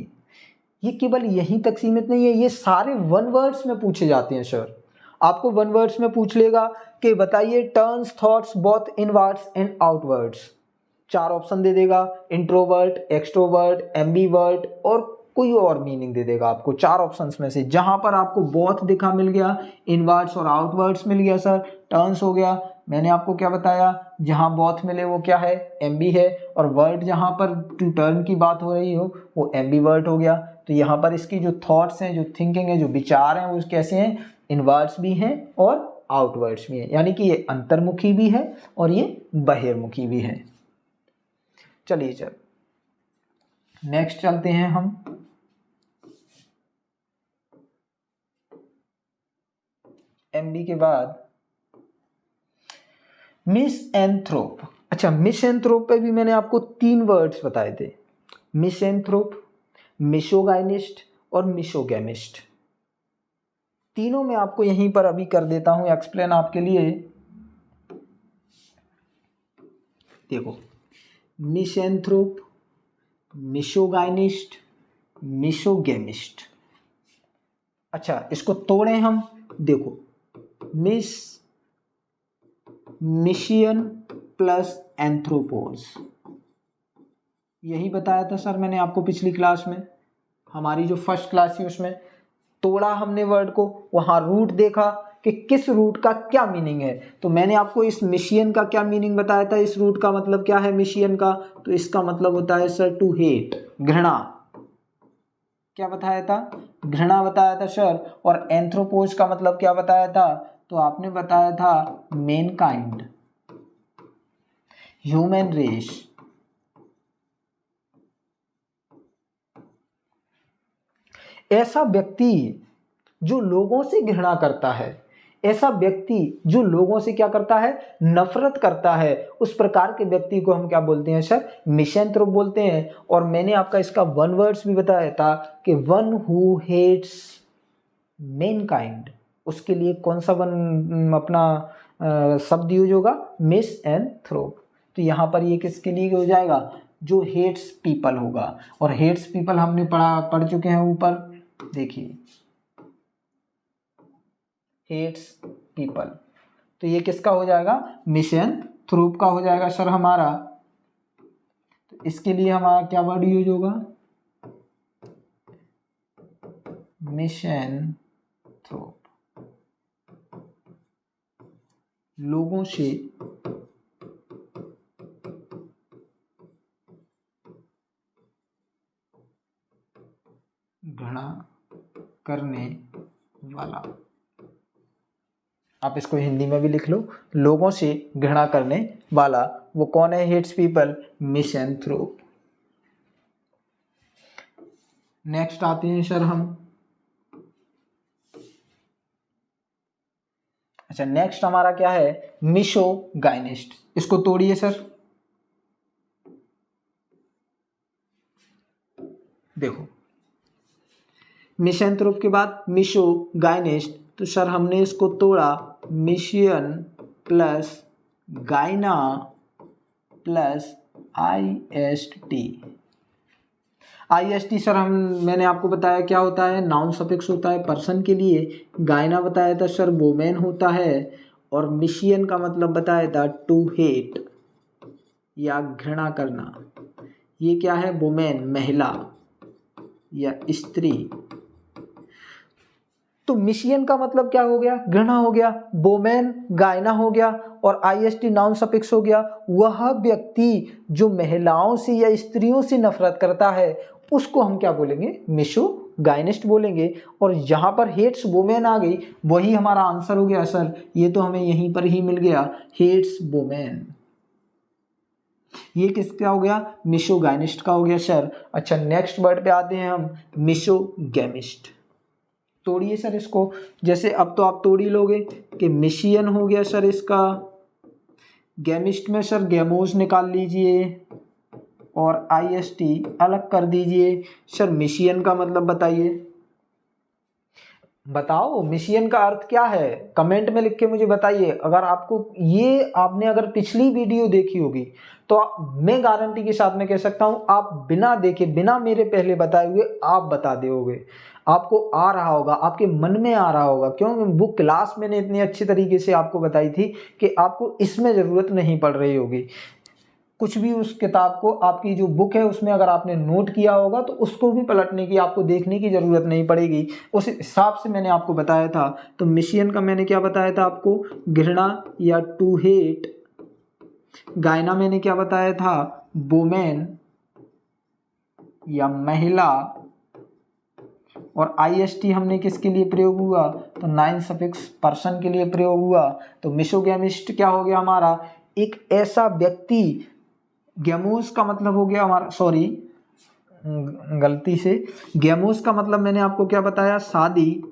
ये केवल यहीं तक सीमित नहीं है, ये सारे वन वर्ड्स में पूछे जाते हैं सर। आपको वन वर्ड्स में पूछ लेगा कि बताइए turns thoughts both inwards and outwards, 4 option दे देगा, इंट्रोवर्ट, एक्सट्रोवर्ट, एम्बीवर्ट और कोई और मीनिंग दे देगा आपको 4 ऑप्शंस में से। जहां पर आपको बोथ दिखा मिल गया, इनवर्ड्स और आउटवर्ड्स मिल गया सर, टर्न्स हो गया। मैंने आपको क्या बताया, जहां बोथ मिले वो क्या है, एमबी है, और वर्ड जहां पर टू टर्न की बात हो रही हो वो एम्बीवर्ट हो गया। तो तो यहाँ पर इसकी जो थॉट्स हैं, जो थिंकिंग है, जो विचार हैं, वो कैसे हैं, इनवर्ड्स भी हैं और आउटवर्ड्स भी हैं, यानी कि ये अंतर्मुखी भी है और ये बहिर्मुखी भी है। चलिए चल नेक्स्ट चलते हैं हम। एमडी के बाद मिसएंथ्रोप। अच्छा, मिसएंथ्रोप पे भी मैंने आपको 3 वर्ड्स बताए थे, मिसएंथ्रोप, मिसोगाइनिस्ट और मिसोगैमिस्ट। तीनों मैं आपको यहीं पर अभी कर देता हूं एक्सप्लेन आपके लिए। देखो, मिसएंथ्रोप, मिसोगाइनिस्ट, मिसोगैमिस्ट। अच्छा, इसको तोड़ें हम। देखो, मिशियन प्लस एंथ्रोपोज, यही बताया था सर मैंने आपको पिछली क्लास में, हमारी जो फर्स्ट क्लास थी उसमें। तोड़ा हमने वर्ड को, वहां रूट देखा कि किस रूट का क्या मीनिंग है, तो मैंने आपको इस मिशियन का क्या मीनिंग बताया था, इस रूट का मतलब क्या है मिशियन का, तो इसका मतलब होता है सर टू हेट, घृणा। क्या बताया था, घृणा बताया था सर। और एंथ्रोपोज का मतलब क्या बताया था, तो आपने बताया था मैनकाइंड, ह्यूमन रेस। ऐसा व्यक्ति जो लोगों से घृणा करता है, ऐसा व्यक्ति जो लोगों से क्या करता है, नफरत करता है, उस प्रकार के व्यक्ति को हम क्या बोलते हैं सर, मिसएंथ्रोप बोलते हैं। और मैंने आपका इसका 1 वर्ड्स भी बताया था कि वन हु हेट्स मैनकाइंड, उसके लिए कौन सा वन अपना शब्द यूज होगा, मिसएंथ्रोप। तो यहाँ पर ये किसके लिए हो जाएगा, जो हेट्स पीपल होगा। और हेट्स पीपल हमने पढ़ चुके हैं ऊपर, देखिए हेट्स पीपल, तो ये किसका हो जाएगा, मिसएंथ्रोप का हो जाएगा सर हमारा। तो इसके लिए हमारा क्या वर्ड यूज होगा, मिसएंथ्रोप, लोगों से घृणा करने वाला। आप इसको हिंदी में भी लिख लो, लोगों से घृणा करने वाला, वो कौन है, हेट्स पीपल, मिसएंथ्रोप। नेक्स्ट आते हैं सर हम। अच्छा, नेक्स्ट हमारा क्या है, मिसोगाइनिस्ट। इसको तोड़िए सर। देखो, मिसएंथ्रोप के बाद मिसोगाइनिस्ट, तो सर हमने इसको तोड़ा, मिशियन प्लस गाइना प्लस आईएसटी। आईएसटी सर मैंने आपको बताया क्या होता है, नाउन सफिक्स होता है पर्सन के लिए। गाइना बताया था सर वुमेन होता है। और मिशियन का मतलब बताया था टू हेट या घृणा करना। ये क्या है, वुमेन महिला या स्त्री। तो मिशियन का मतलब क्या हो गया, घृणा हो गया, वुमेन गायना हो गया, और आईएसटी नाउन सफिक्स हो गया। वह व्यक्ति जो महिलाओं से या स्त्रियों से नफरत करता है उसको हम क्या बोलेंगे, मिसोगाइनिस्ट बोलेंगे। और यहाँ पर हेट्स वुमेन आ गई, वही हमारा आंसर हो गया सर। ये तो हमें यहीं पर ही मिल गया, हेट्स वुमेन। ये किसका हो गया, मिसोगाइनिस्ट का हो गया सर। अच्छा, नेक्स्ट वर्ड पे आते हैं हम, मिसोगैमिस्ट। तोड़िए सर इसको। जैसे अब तो आप तोड़ ही लोगे कि मिशियन हो गया सर इसका, गैमिस्ट में सर गैमोज निकाल लीजिए और आईएसटी अलग कर दीजिए। सर मिशियन का मतलब बताइए, बताओ मिशियन का अर्थ क्या है, कमेंट में लिख के मुझे बताइए। अगर आपको ये आपने अगर पिछली वीडियो देखी होगी तो मैं गारंटी के साथ में कह सकता हूं आप बिना देखे, बिना मेरे पहले बताए हुए आप बता दोगे। आपको आ रहा होगा, आपके मन में आ रहा होगा। क्यों, वो क्लास मैंने इतनी अच्छी तरीके से आपको बताई थी कि आपको इसमें ज़रूरत नहीं पड़ रही होगी। कुछ भी उस किताब को, आपकी जो बुक है उसमें अगर आपने नोट किया होगा तो उसको भी पलटने की, आपको देखने की ज़रूरत नहीं पड़ेगी। उस हिसाब से मैंने आपको बताया था। तो मिशियन का मैंने क्या बताया था आपको, घृणा या टू हेट। गायना मैंने क्या बताया था, वुमेन या महिला और IST हमने किसके लिए प्रयोग हुआ, तो नाउन सफिक्स पर्सन के लिए प्रयोग हुआ। तो मिसोगैमिस्ट क्या हो गया हमारा, एक ऐसा व्यक्ति, गैमोस का मतलब हो गया हमारा, सॉरी गलती से, गैमोस का मतलब मैंने आपको क्या बताया, शादी।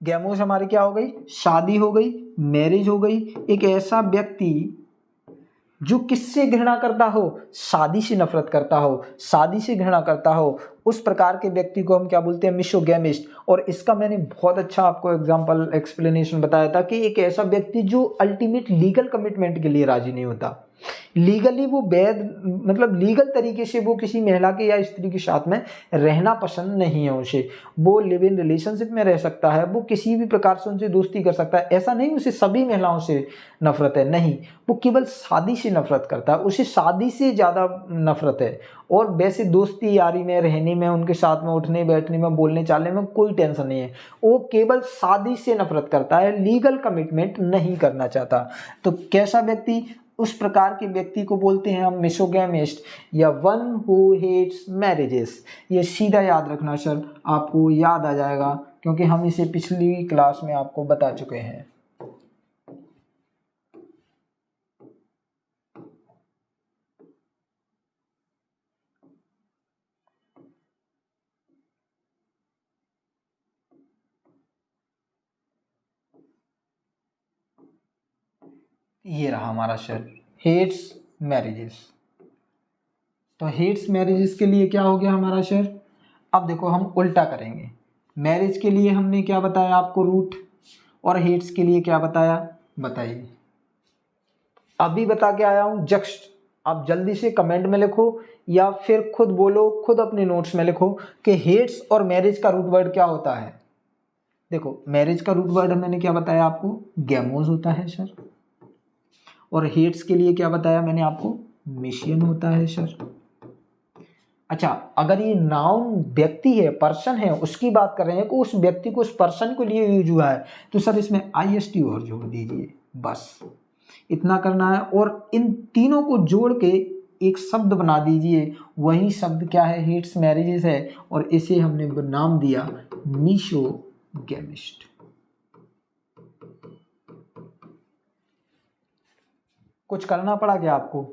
गैमोस हमारी क्या हो गई, शादी हो गई, मैरिज हो गई। एक ऐसा व्यक्ति जो किससे घृणा करता हो, शादी से नफरत करता हो, शादी से घृणा करता हो, उस प्रकार के व्यक्ति को हम क्या बोलते हैं, मिसोगैमिस्ट। और इसका मैंने बहुत अच्छा आपको एग्जांपल एक्सप्लेनेशन बताया था कि एक ऐसा व्यक्ति जो अल्टीमेट लीगल कमिटमेंट के लिए राजी नहीं होता, लीगली वो वैध मतलब लीगल तरीके से वो किसी महिला के या स्त्री के साथ में रहना पसंद नहीं है उसे, वो लिव इन रिलेशनशिप में रह सकता है, वो किसी भी प्रकार से उनसे दोस्ती कर सकता है, ऐसा नहीं उसे सभी महिलाओं से नफरत है, नहीं, वो केवल शादी से नफरत करता है, उसे शादी से ज़्यादा नफरत है। और वैसे दोस्ती यारी में रहने में, उनके साथ में उठने बैठने में, बोलने चालने में कोई टेंशन नहीं है, वो केवल शादी से नफरत करता है, लीगल कमिटमेंट नहीं करना चाहता। तो कैसा व्यक्ति, उस प्रकार के व्यक्ति को बोलते हैं हम मिसोगैमिस्ट या वन हु हेट्स मैरिजेस। ये सीधा याद रखना सर, आपको याद आ जाएगा क्योंकि हम इसे पिछली क्लास में आपको बता चुके हैं। ये रहा हमारा सर, हेट्स मैरिजेस। तो हेट्स मैरिजेस के लिए क्या हो गया हमारा सर, अब देखो हम उल्टा करेंगे। मैरिज के लिए हमने क्या बताया आपको, रूट, और हेट्स के लिए क्या बताया, बताइए। अभी बता के आया हूं जस्ट, आप जल्दी से कमेंट में लिखो या फिर खुद बोलो, खुद अपने नोट्स में लिखो कि हेट्स और मैरिज का रूट वर्ड क्या होता है। देखो मैरिज का रूट वर्ड मैंने क्या बताया आपको, गैमोस होता है सर, और हेट्स के लिए क्या बताया मैंने आपको, मिशियन होता है सर। अच्छा, अगर ये नाउन व्यक्ति है, पर्सन है, उसकी बात कर रहे हैं कि उस व्यक्ति को, उस पर्सन को लिए यूज हुआ है, तो सर इसमें IST और जोड़ दीजिए, बस इतना करना है। और इन तीनों को जोड़ के एक शब्द बना दीजिए, वही शब्द क्या है, हेट्स मैरिजेस है, और इसे हमने नाम दिया मिसोगैमिस्ट। कुछ करना पड़ा क्या आपको,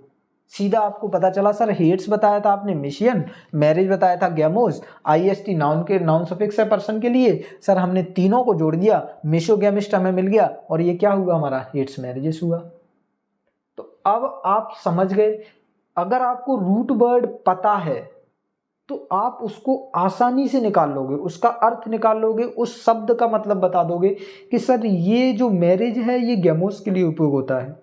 सीधा आपको पता चला सर, हेट्स बताया था आपने मिशियन, मैरिज बताया था गैमोस, IST नाउन के, नाउन सफिक्स है पर्सन के लिए, सर हमने तीनों को जोड़ दिया, मिसोगैमिस्ट हमें मिल गया, और ये क्या हुआ हमारा, हेट्स मैरिजेस हुआ। तो अब आप समझ गए, अगर आपको रूट वर्ड पता है तो आप उसको आसानी से निकाल लोगे, उसका अर्थ निकाल लोगे, उस शब्द का मतलब बता दोगे कि सर ये जो मैरिज है ये गैमोस के लिए उपयोग होता है।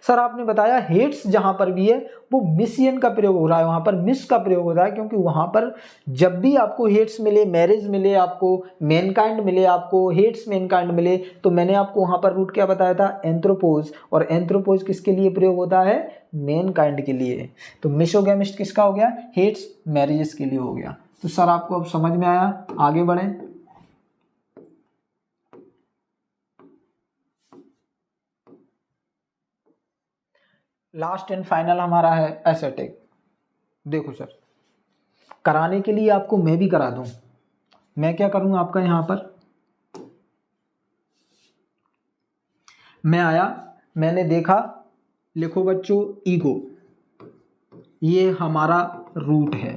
सर आपने बताया हेट्स जहां पर भी है वो मिसियन का प्रयोग हो रहा है, वहां पर मिस का प्रयोग हो रहा है, क्योंकि वहां पर जब भी आपको हेट्स मिले, मैरिज मिले, आपको मैनकाइंड मिले, आपको हेट्स मैनकाइंड मिले, तो मैंने आपको वहां पर रूट क्या बताया था, एंथ्रोपोज, और एंथ्रोपोज किसके लिए प्रयोग होता है, मैनकाइंड के लिए। तो मिसोगैमिस्ट किसका हो गया, हेट्स मैरिजेस के लिए हो गया। तो सर आपको अब समझ में आया, आगे बढ़े। लास्ट एंड फाइनल हमारा है एसेटिक। देखो सर, कराने के लिए आपको मैं भी करा दूं, मैं क्या करूं आपका, यहां पर मैं आया, मैंने देखा, लिखो बच्चों ईगो, ये हमारा रूट है।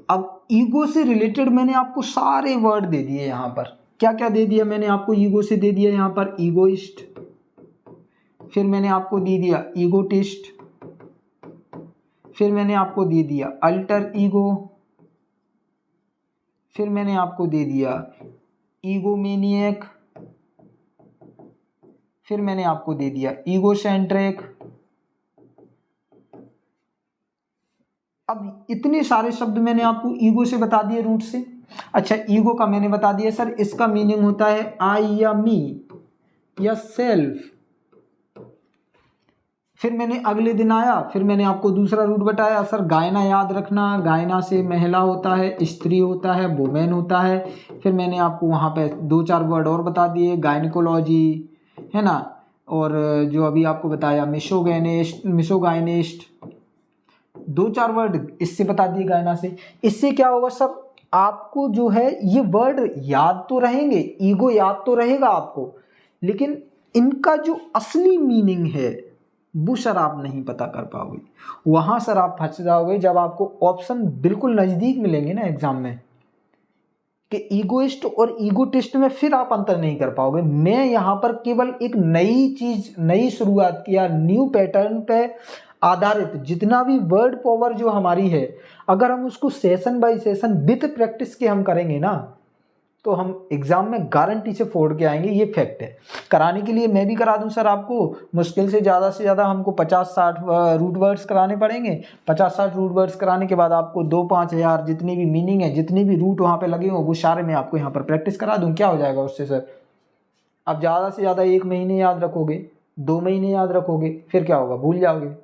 अब ईगो से रिलेटेड मैंने आपको सारे वर्ड दे दिए, यहां पर क्या क्या दे दिया मैंने आपको, ईगो से दे दिया यहां पर ईगोइस्ट, फिर मैंने आपको दे दिया ईगोटिस्ट, फिर मैंने आपको दे दिया अल्टर ईगो, फिर मैंने आपको दे दिया ईगोमेनियक, फिर मैंने आपको दे दिया ईगोसेंट्रिक। अब इतने सारे शब्द मैंने आपको ईगो से बता दिए, रूट से। अच्छा, ईगो का मैंने बता दिया सर, इसका मीनिंग होता है आई या मी या सेल्फ। फिर मैंने अगले दिन आया, फिर मैंने आपको दूसरा रूट बताया सर, गायना याद रखना, गायना से महिला होता है, स्त्री होता है, वुमेन होता है। फिर मैंने आपको वहाँ पे 2-4 वर्ड और बता दिए, गायनिकोलॉजी है ना, और जो अभी आपको बताया मिसोगाइनिस्ट, दो चार वर्ड इससे बता दिए गायना से। इससे क्या होगा सर, आपको जो है ये वर्ड याद तो रहेंगे, ईगो याद तो रहेगा आपको, लेकिन इनका जो असली मीनिंग है वो सर आप नहीं पता कर पाओगे। वहाँ सर आप फंस जाओगे जब आपको ऑप्शन बिल्कुल नज़दीक मिलेंगे ना एग्जाम में, कि ईगोइस्ट और ईगोटिस्ट में फिर आप अंतर नहीं कर पाओगे। मैं यहाँ पर केवल एक नई चीज, नई शुरुआत किया, न्यू पैटर्न पे आधारित जितना भी वर्ड पावर जो हमारी है, अगर हम उसको session bye session with practice के हम करेंगे ना, तो हम एग्जाम में गारंटी से फोड़ के आएंगे, ये फैक्ट है। कराने के लिए मैं भी करा दूं सर आपको, मुश्किल से ज़्यादा हमको 50-60 रूट वर्ड्स कराने पड़ेंगे। 50-60 रूट वर्ड्स कराने के बाद आपको 2-5 हज़ार जितनी भी मीनिंग है, जितनी भी रूट वहाँ पे लगे हो, वो सारे मैं आपको यहाँ पर प्रैक्टिस करा दूँ। क्या हो जाएगा उससे सर, आप ज़्यादा से ज़्यादा 1 महीने याद रखोगे, 2 महीने याद रखोगे, फिर क्या होगा, भूल जाओगे।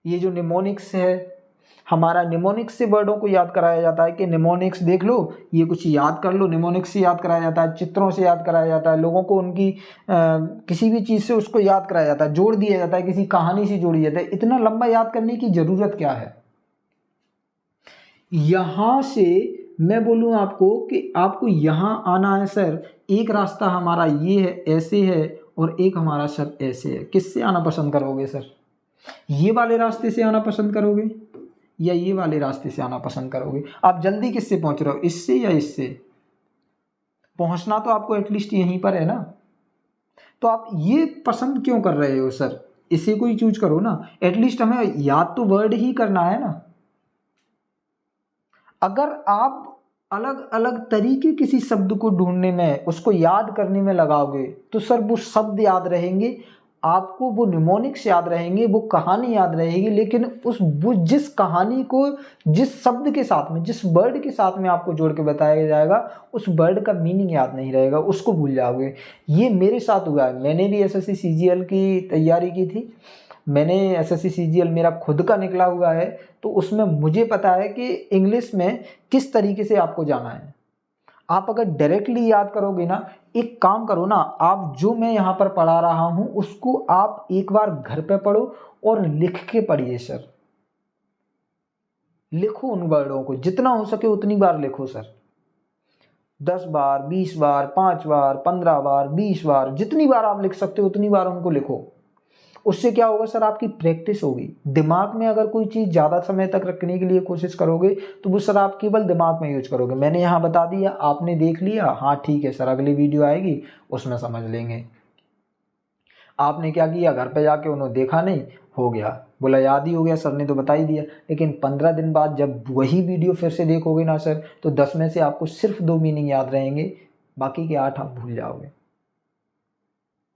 ये जो निमोनिक्स है हमारा, निमोनिक्स से वर्डों को याद कराया जाता है कि निमोनिक्स देख लो, ये कुछ याद कर लो, निमोनिक्स से याद कराया जाता है, चित्रों से याद कराया जाता है, लोगों को उनकी किसी भी चीज़ से उसको याद कराया जाता है, जोड़ दिया जाता है, किसी कहानी से जोड़ी जाता है। इतना लंबा याद करने की ज़रूरत क्या है। यहाँ से मैं बोलूँ आपको कि आपको यहाँ आना है सर, एक रास्ता हमारा ये है, ऐसे है, और एक हमारा सर ऐसे है। किससे आना पसंद करोगे सर, ये वाले रास्ते से आना पसंद करोगे या ये वाले रास्ते से आना पसंद करोगे। आप जल्दी किससे पहुंच रहे हो, इससे या इससे। पहुंचना तो आपको एटलीस्ट यहीं पर है ना, तो आप ये पसंद क्यों कर रहे हो सर, इसे कोई चूज करो ना। एटलीस्ट हमें याद तो वर्ड ही करना है ना। अगर आप अलग अलग तरीके किसी शब्द को ढूंढने में, उसको याद करने में लगाओगे, तो सर वो शब्द याद रहेंगे आपको, वो निमोनिक्स याद रहेंगे, वो कहानी याद रहेगी, लेकिन वो जिस कहानी को जिस शब्द के साथ में, जिस वर्ड के साथ में आपको जोड़ के बताया जाएगा, उस वर्ड का मीनिंग याद नहीं रहेगा, उसको भूल जाओगे। ये मेरे साथ हुआ है। मैंने भी एसएससी सीजीएल की तैयारी की थी, मैंने एसएससी सीजीएल मेरा खुद का निकला हुआ है, तो उसमें मुझे पता है कि इंग्लिश में किस तरीके से आपको जाना है। आप अगर डायरेक्टली याद करोगे ना, एक काम करो ना, आप जो मैं यहाँ पर पढ़ा रहा हूँ उसको आप एक बार घर पे पढ़ो और लिख के पढ़िए सर। लिखो उन वर्डों को, जितना हो सके उतनी बार लिखो सर। 10 बार, 20 बार, 5 बार, 15 बार, 20 बार, जितनी बार आप लिख सकते हो उतनी बार उनको लिखो। उससे क्या होगा सर, आपकी प्रैक्टिस होगी। दिमाग में अगर कोई चीज़ ज़्यादा समय तक रखने के लिए कोशिश करोगे तो वो सर आप केवल दिमाग में यूज करोगे। मैंने यहाँ बता दिया, आपने देख लिया, हाँ ठीक है सर, अगली वीडियो आएगी उसमें समझ लेंगे। आपने क्या किया, घर पे जाके उन्होंने देखा नहीं, हो गया, बोला याद ही हो गया, सर ने तो बता ही दिया। लेकिन 15 दिन बाद जब वही वीडियो फिर से देखोगे ना सर, तो 10 में से आपको सिर्फ 2 मीनिंग याद रहेंगे, बाकी के 8 आप भूल जाओगे।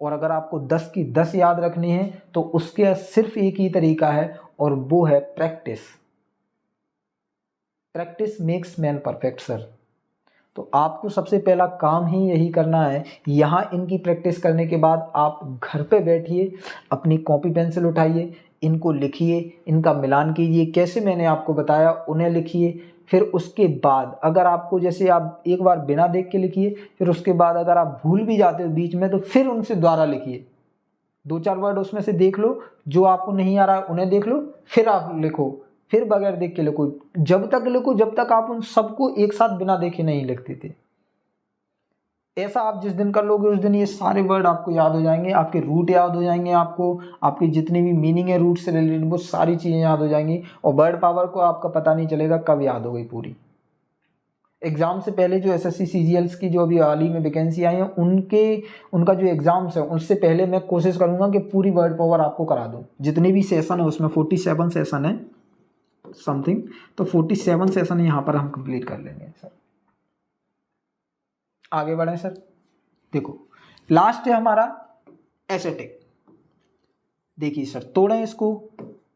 और अगर आपको 10 की 10 याद रखनी है तो उसके सिर्फ एक ही तरीका है, और वो है practice. Practice makes man perfect sir. तो आपको सबसे पहला काम ही यही करना है। यहाँ इनकी प्रैक्टिस करने के बाद आप घर पे बैठिए, अपनी कॉपी पेंसिल उठाइए, इनको लिखिए, इनका मिलान कीजिए, कैसे मैंने आपको बताया उन्हें लिखिए। फिर उसके बाद अगर आपको, जैसे आप एक बार बिना देख के लिखिए, फिर उसके बाद अगर आप भूल भी जाते हो बीच में तो फिर उनसे दोबारा लिखिए। 2-4 वर्ड उसमें से देख लो, जो आपको नहीं आ रहा है उन्हें देख लो, फिर आप लिखो, फिर बगैर देख के लिखो। जब तक लिखो जब तक आप उन सबको एक साथ बिना देखे नहीं लिखते थे। ऐसा आप जिस दिन कर लोगे उस दिन ये सारे वर्ड आपको याद हो जाएंगे, आपके रूट याद हो जाएंगे, आपको आपकी जितनी भी मीनिंग है रूट से रिलेटेड वो सारी चीज़ें याद हो जाएंगी, और वर्ड पावर को आपका पता नहीं चलेगा कब याद हो गई पूरी। एग्ज़ाम से पहले जो एसएससी सीजीएल्स की जो अभी हाल ही में वैकेंसी आई है, उनका जो एग्ज़ाम्स है उससे पहले मैं कोशिश करूँगा कि पूरी वर्ड पावर आपको करा दूँ। जितने भी सेशन है उसमें 47 सेशन है समथिंग, तो 47 सेशन यहाँ पर हम कंप्लीट कर लेंगे सर। आगे बढ़ें सर। देखो लास्ट है हमारा एसेटिक। देखिए सर, तोड़ें इसको,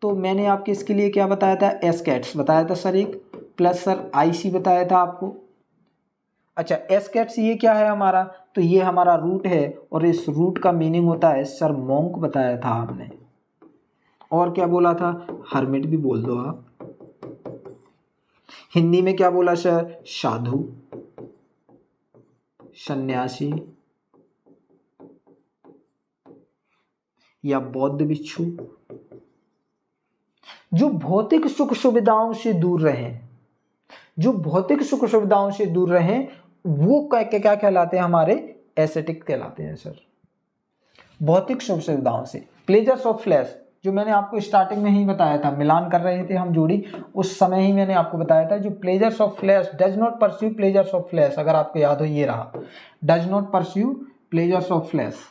तो मैंने आपके इसके लिए क्या बताया था, एसकेट्स बताया था सर एक, प्लस सर आईसी बताया था आपको। अच्छा एसकेट्स ये क्या है हमारा, तो ये हमारा रूट है, और इस रूट का मीनिंग होता है सर मॉन्क बताया था आपने, और क्या बोला था, हर्मिट भी बोल दो आप। हिंदी में क्या बोला सर, साधु, सन्यासी या बौद्ध भिक्षु। जो भौतिक सुख सुविधाओं से दूर रहें, जो भौतिक सुख सुविधाओं से दूर रहें, वो क्या कहलाते हैं, हमारे एस्थेटिक कहलाते हैं सर। भौतिक सुख सुविधाओं से, प्लेजर्स ऑफ फ्लैश, जो मैंने आपको स्टार्टिंग में ही बताया था, मिलान कर रहे थे हम जोड़ी, उस समय ही मैंने आपको बताया था, जो pleasures of flash, does not pursue pleasures of flash, अगर आपको याद हो ये रहा, does not pursue pleasures of flash,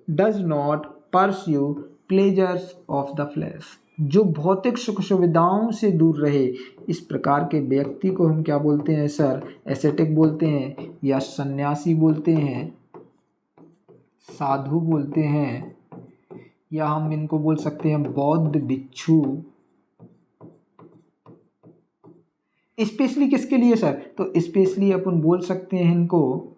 does not pursue pleasures of the flash, जो भौतिक सुख सुविधाओं से दूर रहे, इस प्रकार के व्यक्ति को हम क्या बोलते हैं सर, एस्थेटिक बोलते हैं, या सन्यासी बोलते हैं, साधु बोलते हैं, या हम इनको बोल सकते हैं बौद्ध भिक्षु। स्पेशली किसके लिए सर, तो स्पेशली अपन बोल सकते हैं इनको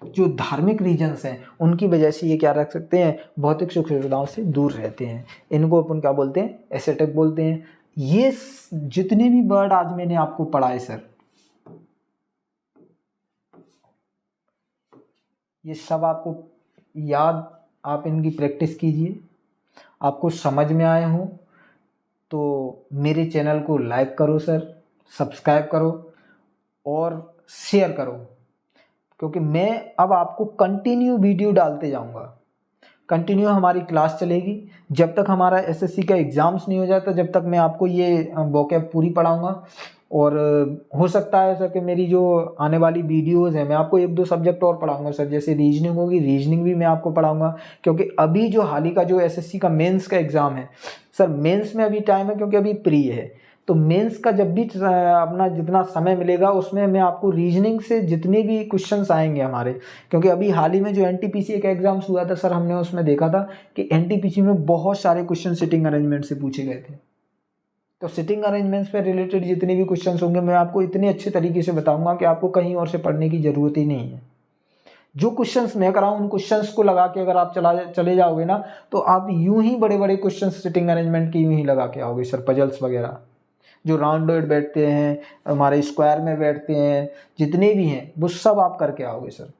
जो धार्मिक रीजन्स हैं उनकी वजह से ये क्या रख सकते हैं, भौतिक सुख सुविधाओं से दूर रहते हैं, इनको अपन क्या बोलते हैं, एस्थेटिक बोलते हैं। ये जितने भी वर्ड आज मैंने आपको पढ़ाए सर, ये सब आपको याद, आप इनकी प्रैक्टिस कीजिए, आपको समझ में आए हो तो मेरे चैनल को लाइक करो सर, सब्सक्राइब करो और शेयर करो, क्योंकि मैं अब आपको कंटिन्यू वीडियो डालते जाऊंगा, कंटिन्यू हमारी क्लास चलेगी जब तक हमारा एसएससी का एग्ज़ाम्स नहीं हो जाता, जब तक मैं आपको ये वोकैब पूरी पढ़ाऊंगा। और हो सकता है सर कि मेरी जो आने वाली वीडियोस हैं, मैं आपको 1-2 सब्जेक्ट और पढ़ाऊंगा सर, जैसे रीजनिंग होगी, रीजनिंग भी मैं आपको पढ़ाऊंगा, क्योंकि अभी जो हाल ही का जो एसएससी का मेंस का एग्ज़ाम है सर, मेंस में अभी टाइम है क्योंकि अभी प्री है, तो मेंस का जब भी अपना जितना समय मिलेगा उसमें मैं आपको रीजनिंग से जितने भी क्वेश्चंस आएंगे हमारे, क्योंकि अभी हाल ही में जो एनटीपीसी का एग्ज़ाम्स हुआ था सर, हमने उसमें देखा था कि एनटीपीसी में बहुत सारे क्वेश्चन सिटिंग अरेंजमेंट से पूछे गए थे। तो सिटिंग अरेंजमेंट्स पे रिलेटेड जितने भी क्वेश्चंस होंगे मैं आपको इतने अच्छे तरीके से बताऊंगा कि आपको कहीं और से पढ़ने की ज़रूरत ही नहीं है। जो क्वेश्चंस मैं कराऊं उन क्वेश्चंस को लगा के अगर आप चले जाओगे ना, तो आप यूं ही बड़े बड़े क्वेश्चन सिटिंग अरेंजमेंट की यूं ही लगा के आओगे सर, पजल्स वगैरह जो राउंडेड बैठते हैं, हमारे स्क्वायर में बैठते हैं, जितने भी हैं वो सब आप करके आओगे सर।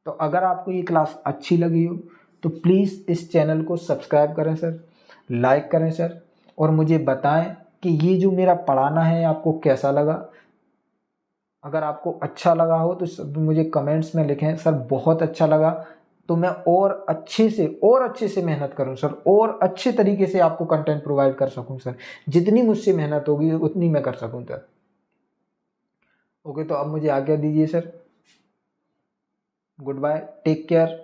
तो अगर आपको ये क्लास अच्छी लगी हो तो प्लीज़ इस चैनल को सब्सक्राइब करें सर, लाइक करें सर, और मुझे बताएं कि ये जो मेरा पढ़ाना है आपको कैसा लगा। अगर आपको अच्छा लगा हो तो मुझे कमेंट्स में लिखें सर बहुत अच्छा लगा, तो मैं और अच्छे से मेहनत करूं सर, और अच्छे तरीके से आपको कंटेंट प्रोवाइड कर सकूं सर, जितनी मुझसे मेहनत होगी उतनी मैं कर सकूं सर। ओके, तो अब मुझे आज्ञा दीजिए sir, good bye, take care.